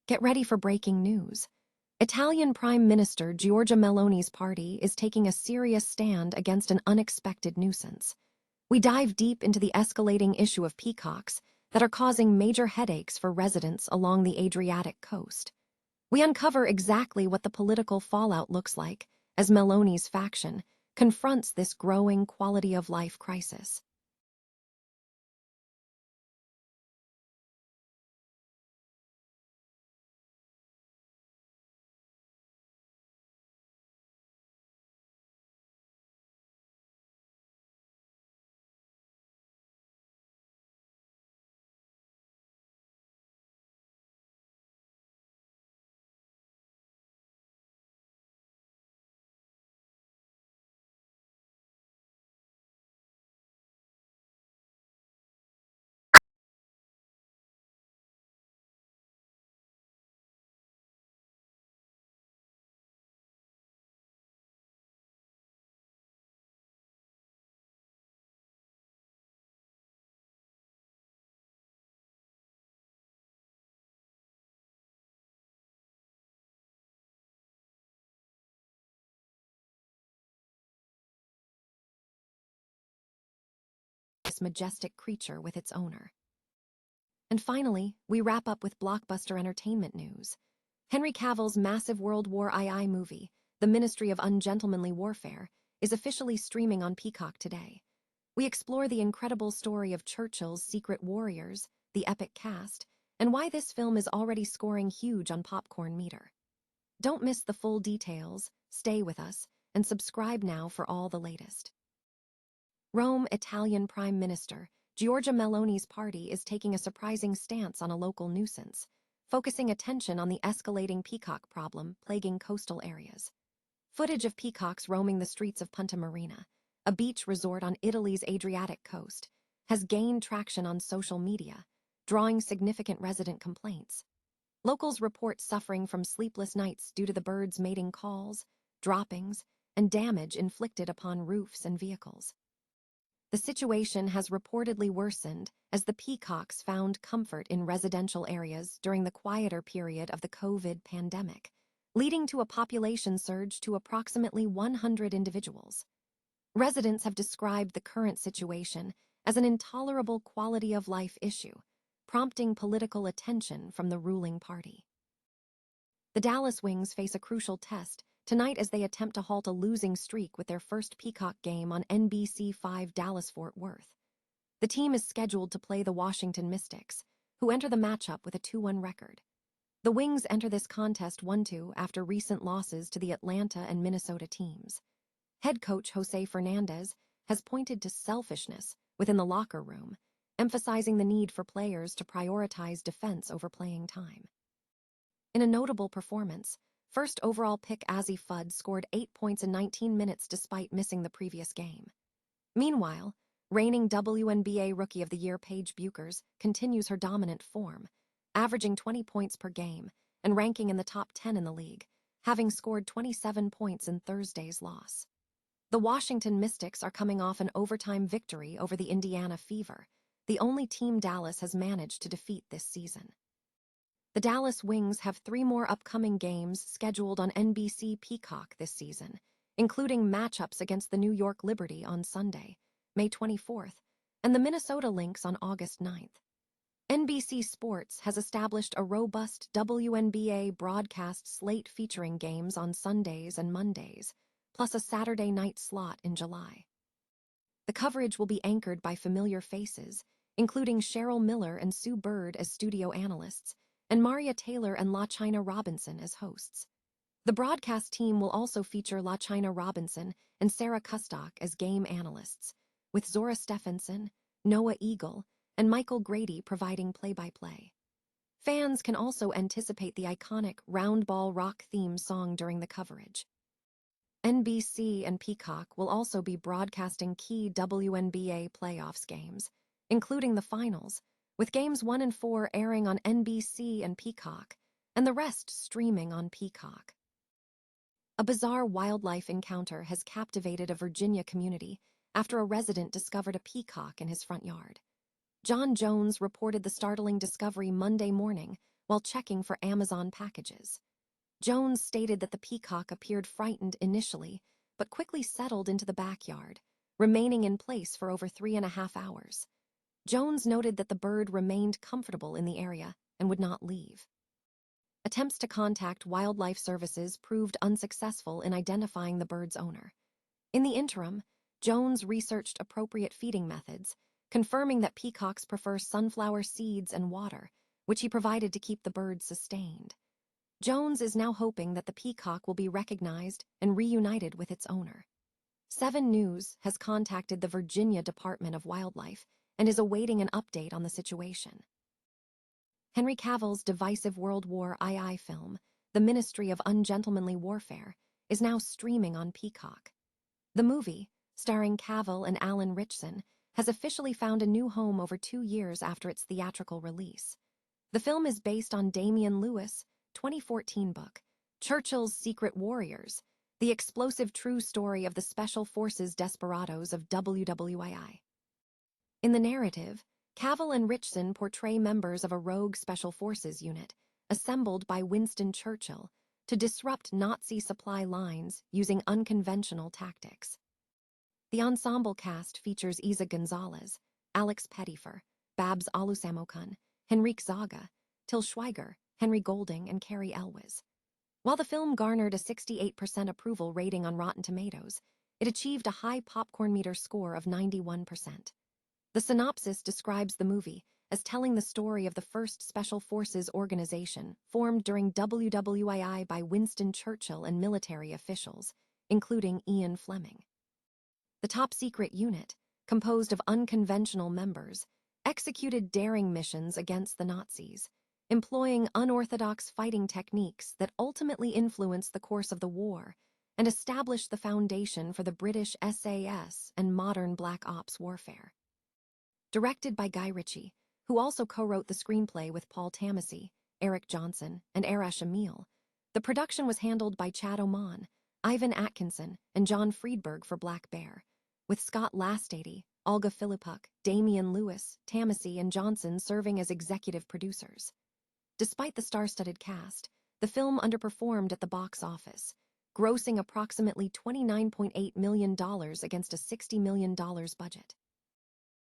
Get ready for breaking news. Italian Prime Minister Giorgia Meloni's party is taking a serious stand against an unexpected nuisance. We dive deep into the escalating issue of peacocks that are causing major headaches for residents along the Adriatic coast. We uncover exactly what the political fallout looks like as Meloni's faction confronts this growing quality of life crisis. This majestic creature with its owner. And finally, we wrap up with blockbuster entertainment news. Henry Cavill's massive World War II movie, The Ministry of Ungentlemanly Warfare, is officially streaming on Peacock today. We explore the incredible story of Churchill's secret warriors, the epic cast, and why this film is already scoring huge on Popcorn Meter. Don't miss the full details, stay with us, and subscribe now for all the latest. Rome Italian Prime Minister Giorgia Meloni's party is taking a surprising stance on a local nuisance, focusing attention on the escalating peacock problem plaguing coastal areas. Footage of peacocks roaming the streets of Punta Marina, a beach resort on Italy's Adriatic coast, has gained traction on social media, drawing significant resident complaints. Locals report suffering from sleepless nights due to the birds' mating calls, droppings, and damage inflicted upon roofs and vehicles. The situation has reportedly worsened as the peacocks found comfort in residential areas during the quieter period of the COVID pandemic, leading to a population surge to approximately 100 individuals. Residents have described the current situation as an intolerable quality of life issue, prompting political attention from the ruling party. The Dallas Wings face a crucial test tonight as they attempt to halt a losing streak with their first Peacock game on NBC5 Dallas-Fort Worth. The team is scheduled to play the Washington Mystics, who enter the matchup with a 2-1 record. The Wings enter this contest 1-2 after recent losses to the Atlanta and Minnesota teams. Head coach Jose Fernandez has pointed to selfishness within the locker room, emphasizing the need for players to prioritize defense over playing time. In a notable performance, first overall pick Azzi Fudd scored 8 points in 19 minutes despite missing the previous game. Meanwhile, reigning WNBA Rookie of the Year Paige Bueckers continues her dominant form, averaging 20 points per game and ranking in the top 10 in the league, having scored 27 points in Thursday's loss. The Washington Mystics are coming off an overtime victory over the Indiana Fever, the only team Dallas has managed to defeat this season. The Dallas Wings have 3 more upcoming games scheduled on NBC Peacock this season, including matchups against the New York Liberty on Sunday, May 24th, and the Minnesota Lynx on August 9th. NBC Sports has established a robust WNBA broadcast slate featuring games on Sundays and Mondays, plus a Saturday night slot in July. The coverage will be anchored by familiar faces, including Cheryl Miller and Sue Bird as studio analysts, and Maria Taylor and LaChina Robinson as hosts. The broadcast team will also feature LaChina Robinson and Sarah Kustok as game analysts, with Zora Stephenson, Noah Eagle, and Michael Grady providing play-by-play. Fans can also anticipate the iconic Round Ball Rock theme song during the coverage. NBC and Peacock will also be broadcasting key WNBA playoffs games, including the finals, with games 1 and 4 airing on NBC and Peacock, and the rest streaming on Peacock. A bizarre wildlife encounter has captivated a Virginia community after a resident discovered a peacock in his front yard. John Jones reported the startling discovery Monday morning while checking for Amazon packages. Jones stated that the peacock appeared frightened initially, but quickly settled into the backyard, remaining in place for over 3.5 hours. Jones noted that the bird remained comfortable in the area and would not leave. Attempts to contact wildlife services proved unsuccessful in identifying the bird's owner. In the interim, Jones researched appropriate feeding methods, confirming that peacocks prefer sunflower seeds and water, which he provided to keep the bird sustained. Jones is now hoping that the peacock will be recognized and reunited with its owner. 7 News has contacted the Virginia Department of Wildlife and is awaiting an update on the situation. Henry Cavill's divisive World War II film, The Ministry of Ungentlemanly Warfare, is now streaming on Peacock. The movie, starring Cavill and Alan Ritchson, has officially found a new home over 2 years after its theatrical release. The film is based on Damian Lewis' 2014 book, Churchill's Secret Warriors, the explosive true story of the Special Forces desperados of WWII. In the narrative, Cavill and Ritchson portray members of a rogue Special Forces unit, assembled by Winston Churchill, to disrupt Nazi supply lines using unconventional tactics. The ensemble cast features Isa Gonzalez, Alex Pettyfer, Babs Olusamokun, Henrique Zaga, Till Schweiger, Henry Golding, and Carrie Elwes. While the film garnered a 68% approval rating on Rotten Tomatoes, it achieved a high popcorn meter score of 91%. The synopsis describes the movie as telling the story of the first Special Forces organization formed during WWII by Winston Churchill and military officials, including Ian Fleming. The top-secret unit, composed of unconventional members, executed daring missions against the Nazis, employing unorthodox fighting techniques that ultimately influenced the course of the war and established the foundation for the British SAS and modern Black Ops warfare. Directed by Guy Ritchie, who also co-wrote the screenplay with Paul Tamisi, Eric Johnson, and Arash Emil, the production was handled by Chad Oman, Ivan Atkinson, and John Friedberg for Black Bear, with Scott Lastady, Olga Philippuk, Damian Lewis, Tamisi, and Johnson serving as executive producers. Despite the star-studded cast, the film underperformed at the box office, grossing approximately $29.8 million against a $60 million budget.